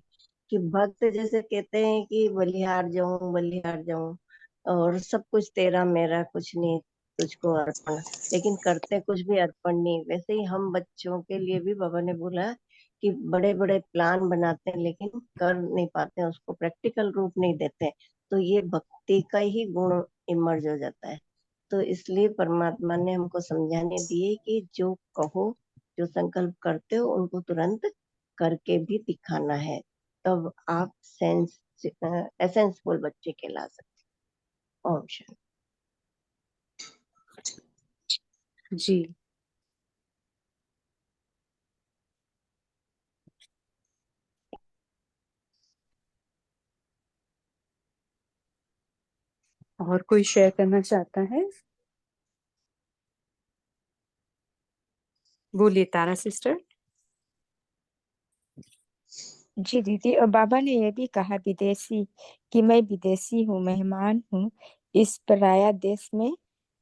कि भक्त जैसे कहते हैं कि बलिहार जाऊं और सब कुछ तेरा मेरा कुछ नहीं तुझको अर्पण, लेकिन करते कुछ भी अर्पण नहीं। वैसे ही हम बच्चों के लिए भी बाबा ने बोला कि बड़े बड़े प्लान बनाते हैं लेकिन कर नहीं पाते हैं, उसको प्रैक्टिकल रूप नहीं देते, तो ये भक्ति का ही गुण इमर्ज हो जाता है। तो इसलिए परमात्मा ने हमको समझाने दिए कि जो कहो, जो संकल्प करते हो उनको तुरंत करके भी दिखाना है, तब आप एसेंसफुल बच्चे कहला सकते। ओम शांति। जी और कोई शेयर करना चाहता है? बोलिए तारा सिस्टर। जी दीदी, और बाबा ने ये भी कहा विदेशी, कि मैं विदेशी हूँ, मेहमान हूँ इस पराया देश में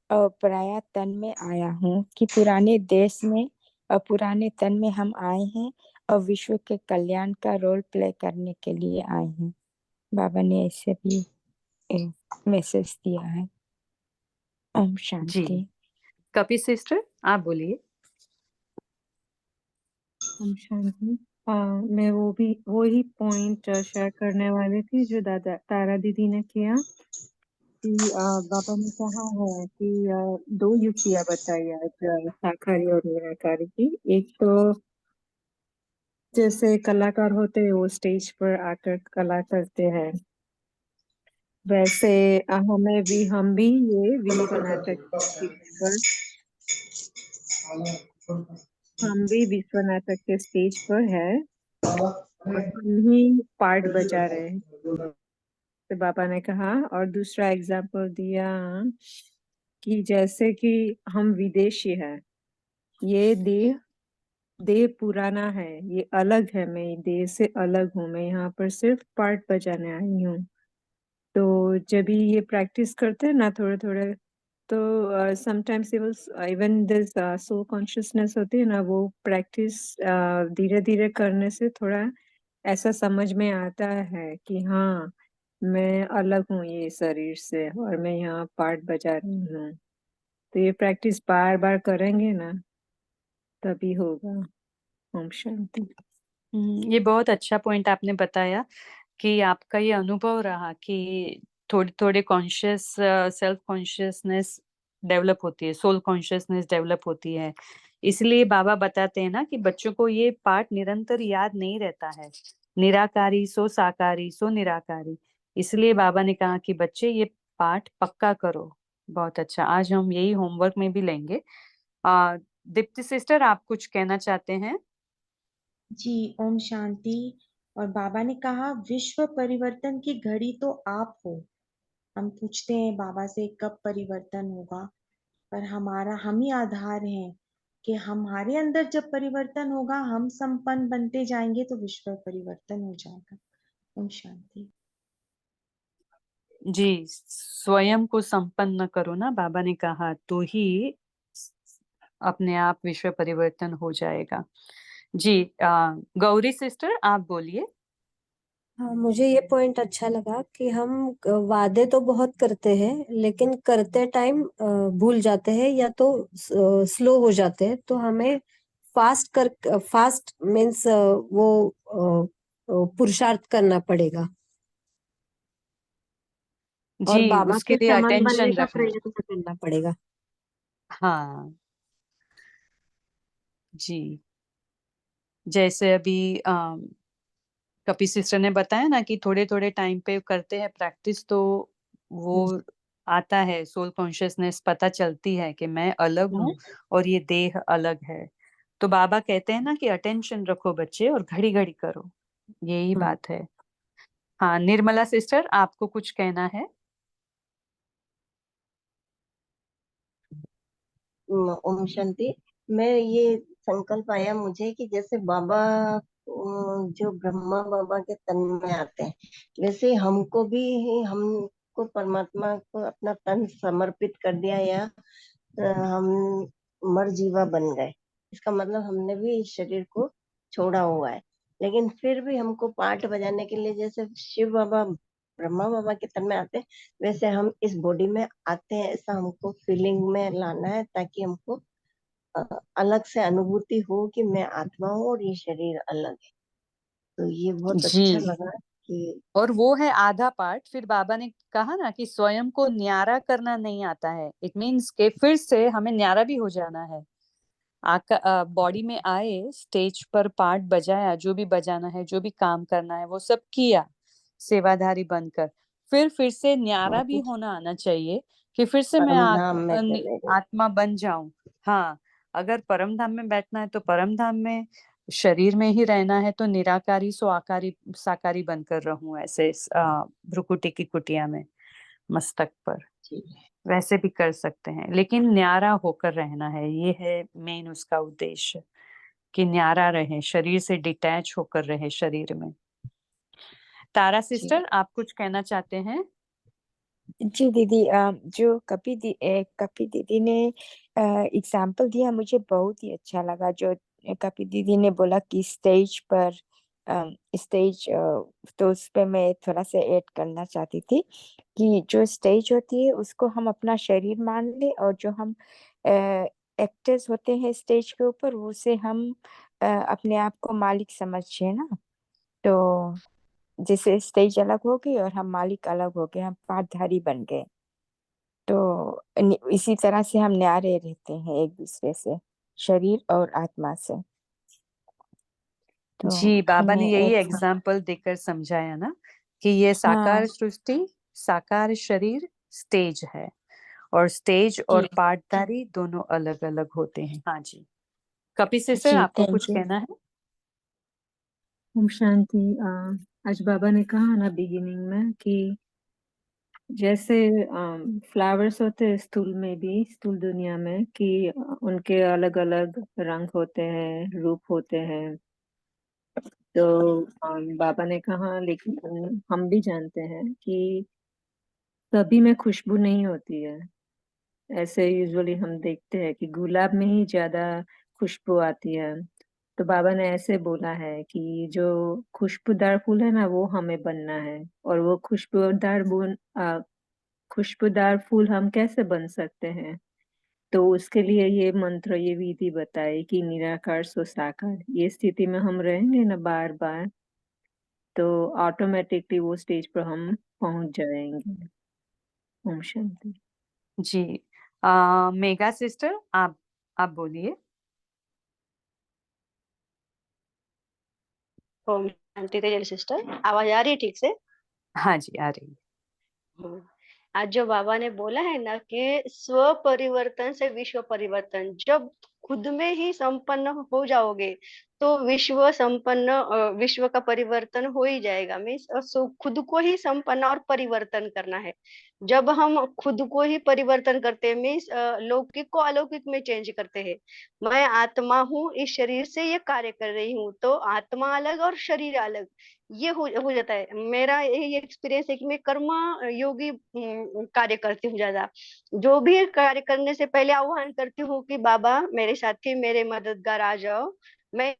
और पराया तन में आया हूँ, कि पुराने देश में और पुराने तन में हम आए हैं और विश्व के कल्याण का रोल प्ले करने के लिए आए हैं। बाबा ने ऐसे भी मैसेज दिया है। ओम जी शांति। कपि सिस्टर, आप बोलिए। ओम शांति। मैं वो ही पॉइंट शेयर करने वाली थी जो तारा दीदी ने किया, कि बाबा ने कहा है कि दो युक्तियां बताई आज साकारी और निराकारी की। एक तो जैसे कलाकार होते हैं वो स्टेज पर आकर कला करते हैं, वैसे हम भी ये विश्व नाटक के स्टेज पर हम भी विश्व नाटक के स्टेज पर है और हम ही पार्ट बजा रहे हैं, तो बाबा ने कहा। और दूसरा एग्जाम्पल दिया कि जैसे कि हम विदेशी हैं, ये देह पुराना है, ये अलग है, मैं देह से अलग हूँ, मैं यहाँ पर सिर्फ पार्ट बजाने आई हूँ। तो जब भी ये प्रैक्टिस करते हैं ना थोड़े थोड़े, तो sometimes even this soul consciousness होती है ना, वो प्रैक्टिस धीरे धीरे करने से थोड़ा ऐसा समझ में आता है कि हाँ मैं अलग हूँ ये शरीर से और मैं यहाँ पार्ट बजा रही हूँ। तो ये प्रैक्टिस बार बार करेंगे ना तभी होगा। ओम शांति। ये बहुत अच्छा पॉइंट आपने बताया कि आपका ये अनुभव रहा कि थोड़ी थोड़ी कॉन्शियस सेल्फ कॉन्शियसनेस डेवलप होती है, सोल कॉन्शियसनेस डेवलप होती है। इसलिए बाबा बताते हैं ना कि बच्चों को ये पाठ निरंतर याद नहीं रहता है, निराकारी सो साकारी सो निराकारी। इसलिए बाबा ने कहा कि बच्चे ये पाठ पक्का करो। बहुत अच्छा, आज हम यही होमवर्क में भी लेंगे। दीप्ति सिस्टर, आप कुछ कहना चाहते हैं? जी ओम शांति। और बाबा ने कहा विश्व परिवर्तन की घड़ी तो आप हो, हम पूछते हैं बाबा से कब परिवर्तन होगा, पर हम ही आधार हैं कि हमारे अंदर जब परिवर्तन होगा, हम संपन्न बनते जाएंगे तो विश्व परिवर्तन हो जाएगा। ओम शांति। जी, स्वयं को संपन्न करो ना, बाबा ने कहा, तो ही अपने आप विश्व परिवर्तन हो जाएगा। जी, गौरी सिस्टर आप बोलिए। हाँ, मुझे ये पॉइंट अच्छा लगा कि हम वादे तो बहुत करते हैं, लेकिन करते टाइम भूल जाते हैं या तो स्लो हो जाते हैं। तो हमें फास्ट मीन्स वो पुरुषार्थ करना पड़ेगा और जी, बाबा उसके के लिए समान बनने अटेंशन का रखना। प्रयत्न करना पड़ेगा। हाँ जी, जैसे अभी कपि सिस्टर ने बताया ना कि थोड़े थोड़े टाइम पे करते हैं प्रैक्टिस, तो वो आता है सोल कॉन्शियसनेस, पता चलती है कि मैं अलग हूँ और ये देह अलग है। तो बाबा कहते हैं ना कि अटेंशन रखो बच्चे और घड़ी घड़ी करो, यही बात है। हाँ, निर्मला सिस्टर आपको कुछ कहना है? ओम शांति। मैं ये संकल्प आया मुझे कि जैसे बाबा जो ब्रह्मा बाबा के तन में आते हैं, वैसे हमको भी हमको परमात्मा को अपना तन समर्पित कर दिया, या हम मरजीवा बन गए। इसका मतलब हमने भी इस शरीर को छोड़ा हुआ है, लेकिन फिर भी हमको पार्ट बजाने के लिए जैसे शिव बाबा ब्रह्मा बाबा के तन में आते हैं, वैसे हम इस बॉडी में आते हैं, ऐसा हमको फीलिंग में लाना है, ताकि हमको अलग से अनुभूति हो कि मैं आत्मा हूँ और ये शरीर अलग है। तो ये बहुत अच्छा जी, लगा कि और वो है आधा पार्ट। फिर बाबा ने कहा ना कि स्वयं को न्यारा करना नहीं आता है, इट मीन्स के फिर से हमें न्यारा भी हो जाना है। बॉडी में आए, स्टेज पर पार्ट बजाया, जो भी बजाना है, जो भी काम करना है, वो सब किया सेवाधारी बनकर। फिर से न्यारा भी होना आना चाहिए कि फिर से मैं परम धाम में चले गए। आत्मा बन जाऊं। हाँ, अगर परम धाम में बैठना है तो परम धाम में, शरीर में ही रहना है तो निराकारी सो आकारी साकारी बनकर रहूं, ऐसे भ्रुकुटी की कुटिया में मस्तक पर। वैसे भी कर सकते हैं, लेकिन न्यारा होकर रहना है, ये है मेन उसका उद्देश्य, कि न्यारा रहे, शरीर से डिटैच होकर रहे शरीर में। तारा सिस्टर आप कुछ कहना चाहते हैं? जी दीदी, जो कपि दीदी ने एग्जाम्पल दिया, मुझे बहुत ही अच्छा लगा। जो कपि दीदी ने बोला कि स्टेज पर स्टेज, तो उस पे मैं थोड़ा सा ऐड करना चाहती थी कि जो स्टेज होती है उसको हम अपना शरीर मान ले, और जो हम एक्टर्स होते हैं स्टेज के ऊपर, उसे हम अपने आप को मालिक समझे ना। तो जैसे स्टेज अलग हो गई और हम मालिक अलग हो गए, हम पाठधारी बन गए। तो इसी तरह से हम न्यारे रहते हैं एक दूसरे से, शरीर और आत्मा से। तो जी, बाबा हमें ने यही एक एग्जाम्पल देकर समझाया ना कि ये साकार हाँ सृष्टि, साकार शरीर स्टेज है, और स्टेज और जी पाठधारी दोनों अलग अलग होते हैं। हाँ जी, कपि सिस्टर जी, आपको कुछ थैंक यू। कहना है? ओम शांति। आज बाबा ने कहा ना बिगिनिंग में कि जैसे फ्लावर्स होते हैं स्थूल में भी, स्थूल दुनिया में, कि उनके अलग अलग रंग होते हैं, रूप होते हैं। तो बाबा ने कहा, लेकिन हम भी जानते हैं कि सभी में खुशबू नहीं होती है। ऐसे यूजुअली हम देखते हैं कि गुलाब में ही ज्यादा खुशबू आती है। तो बाबा ने ऐसे बोला है कि जो खुशबूदार फूल है ना, वो हमें बनना है। और वो खुशबूदार फूल हम कैसे बन सकते हैं? तो उसके लिए ये मंत्र, ये विधि बताई कि निराकार सो साकार। ये स्थिति में हम रहेंगे ना बार बार, तो ऑटोमेटिकली वो स्टेज पर हम पहुंच जाएंगे। ओम शांति। जी, मेगा सिस्टर आप बोलिए। ओम शांति। तेजल सिस्टर, आवाज आ रही है ठीक से? हाँ जी, आ रही है। हम्म। आज जो बाबा ने बोला है ना कि स्व परिवर्तन से विश्व परिवर्तन, जब खुद में ही संपन्न हो जाओगे तो विश्व संपन्न विश्व का परिवर्तन हो ही जाएगा। मीन्स खुद को ही संपन्न और परिवर्तन करना है। जब हम खुद को ही परिवर्तन करते हैं, मीन्स लौकिक को अलौकिक में चेंज करते हैं। मैं आत्मा हूँ, इस शरीर से ये कार्य कर रही हूँ, तो आत्मा अलग और शरीर अलग, ये हो जाता है। मेरा यही एक्सपीरियंस है कि मैं कर्म योगी कार्य करती हूँ ज्यादा। जो भी कार्य करने से पहले आह्वान करती हूँ कि बाबा मेरे साथी, मेरे मददगार आ जाओ। मैं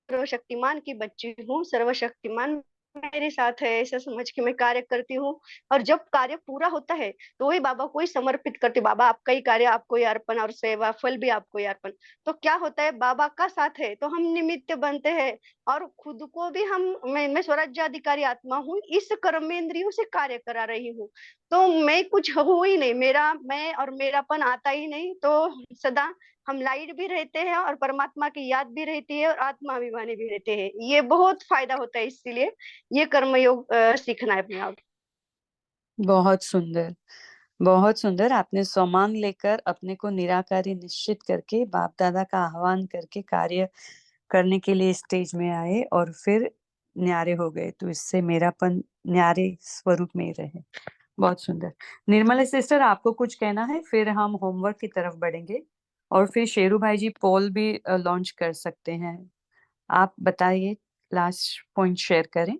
सर्वशक्तिमान की बच्ची हूँ, सर्वशक्तिमान मेरे साथ है, ऐसा समझ के मैं कार्य करती हूँ। और जब कार्य पूरा होता है तो वही बाबा को ही समर्पित करती हूँ। बाबा आपका ही कार्य, आपको ही अर्पण, और सेवा फल भी आपको ही अर्पण। तो क्या होता है, बाबा का साथ है तो हम निमित्त बनते हैं, और खुद को भी मैं स्वराज्याधिकारी आत्मा हूँ, इस कर्मेंद्रियों से कार्य करा रही हूँ। तो मैं कुछ हूँ ही नहीं, मैं और मेरापन आता ही नहीं। तो सदा हम लाइट भी रहते हैं और परमात्मा की याद भी रहती है और आत्माभिमानी भी रहते हैं। ये बहुत फायदा होता है, इसीलिए ये कर्मयोग सीखना है अपने आप। बहुत सुंदर, बहुत सुंदर। आपने स्वमान लेकर अपने को निराकारी निश्चित करके बाप दादा का आह्वान करके कार्य करने के लिए स्टेज में आए और फिर न्यारे हो गए। तो इससे मेरापन न्यारे स्वरूप में ही रहे। बहुत सुंदर। निर्मला सिस्टर, आपको कुछ कहना है? फिर हम होमवर्क की तरफ बढ़ेंगे और फिर शेरू भाई जी पोल भी लॉन्च कर सकते हैं। आप बताइए, लास्ट पॉइंट शेयर करें।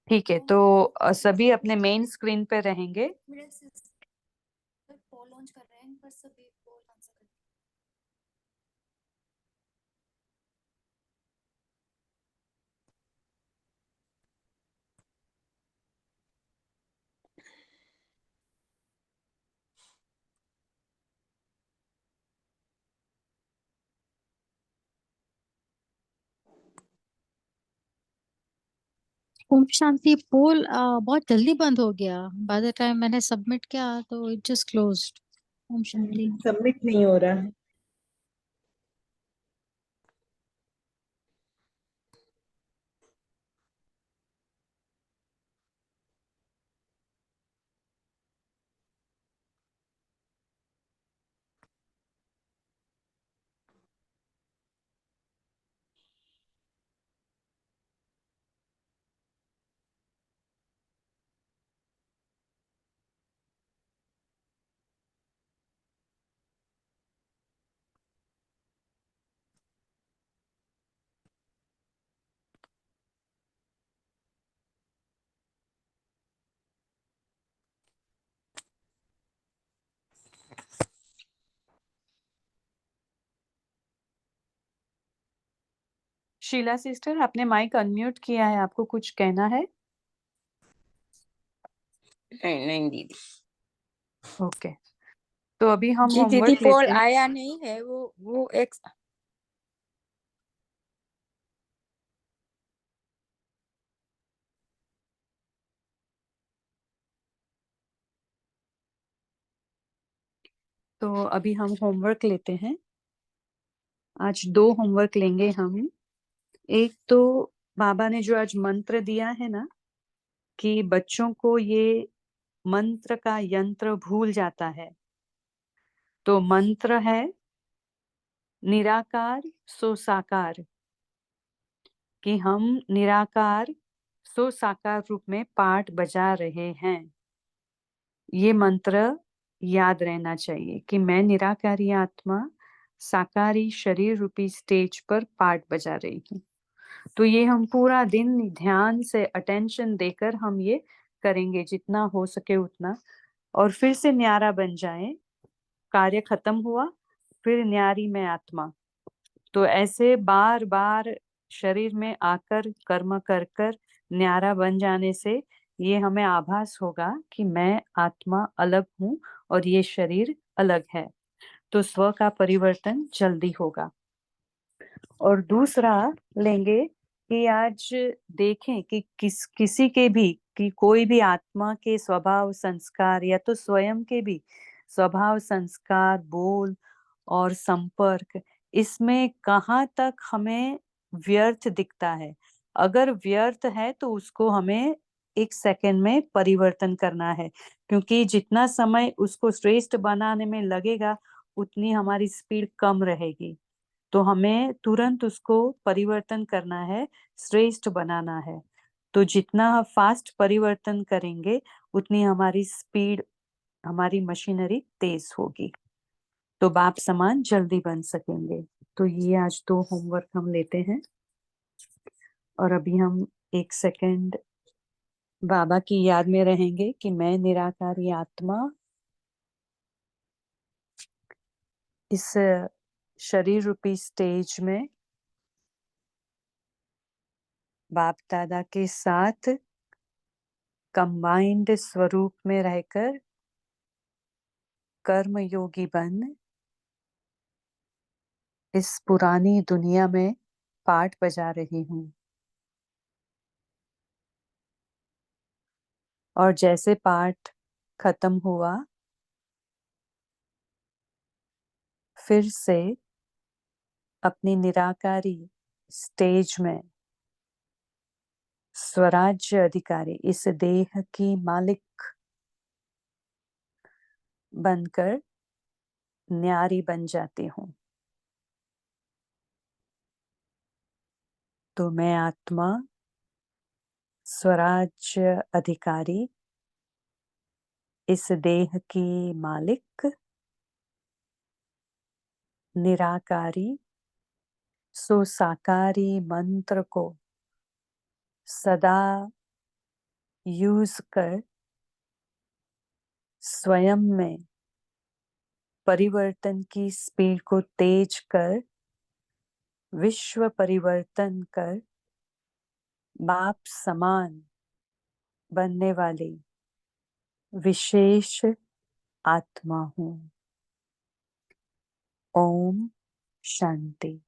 ठीक है, तो सभी अपने मेन स्क्रीन पे रहेंगे। पोल लॉन्च कर रहे हैं, पर सभी पोल आंसर कर। ओम शांति पोल बहुत जल्दी बंद हो गया। बाय द टाइम मैंने सबमिट किया तो it just closed. Om Shanti. Submit नहीं हो रहा है। शीला सिस्टर, आपने माइक अनम्यूट किया है, आपको कुछ कहना है? नहीं नहीं दीदी। ओके, तो अभी हम जी दीदी, होमवर्क पोल लेते हैं। आया नहीं है, वो एक तो अभी हम होमवर्क लेते हैं। आज 2 होमवर्क लेंगे हम। एक तो बाबा ने जो आज मंत्र दिया है ना, कि बच्चों को ये मंत्र का यंत्र भूल जाता है। तो मंत्र है निराकार सो साकार, कि हम निराकार सो साकार रूप में पाठ बजा रहे हैं। ये मंत्र याद रहना चाहिए कि मैं निराकारी आत्मा साकारी शरीर रूपी स्टेज पर पाठ बजा रही हूँ। तो ये हम पूरा दिन ध्यान से अटेंशन देकर हम ये करेंगे, जितना हो सके उतना। और फिर से न्यारा बन जाए, कार्य खत्म हुआ, फिर न्यारी में आत्मा। तो ऐसे बार बार शरीर में आकर कर्म कर कर न्यारा बन जाने से ये हमें आभास होगा कि मैं आत्मा अलग हूँ और ये शरीर अलग है। तो स्व का परिवर्तन जल्दी होगा। और दूसरा लेंगे कि आज देखें कि किसी के भी, कि कोई भी आत्मा के स्वभाव संस्कार या तो स्वयं के भी स्वभाव संस्कार, बोल और संपर्क, इसमें कहाँ तक हमें व्यर्थ दिखता है। अगर व्यर्थ है तो उसको हमें एक सेकंड में परिवर्तन करना है, क्योंकि जितना समय उसको श्रेष्ठ बनाने में लगेगा उतनी हमारी स्पीड कम रहेगी। तो हमें तुरंत उसको परिवर्तन करना है, श्रेष्ठ बनाना है। तो जितना फास्ट परिवर्तन करेंगे उतनी हमारी स्पीड, हमारी मशीनरी तेज होगी, तो बाप समान जल्दी बन सकेंगे। तो ये आज 2 होमवर्क हम लेते हैं। और अभी हम 1 सेकंड बाबा की याद में रहेंगे कि मैं निराकारी आत्मा इस शरीर रूपी स्टेज में बाप दादा के साथ कंबाइंड स्वरूप में रहकर कर्म योगी बन इस पुरानी दुनिया में पाठ बजा रही हूँ। और जैसे पाठ खत्म हुआ, फिर से अपनी निराकारी स्टेज में स्वराज्य अधिकारी, इस देह की मालिक बनकर न्यारी बन जाती हूँ। तो मैं आत्मा स्वराज्य अधिकारी, इस देह की मालिक, निराकारी सो साकारी मंत्र को सदा यूज कर स्वयं में परिवर्तन की स्पीड को तेज कर विश्व परिवर्तन कर बाप समान बनने वाली विशेष आत्मा हूँ। ओम शांति।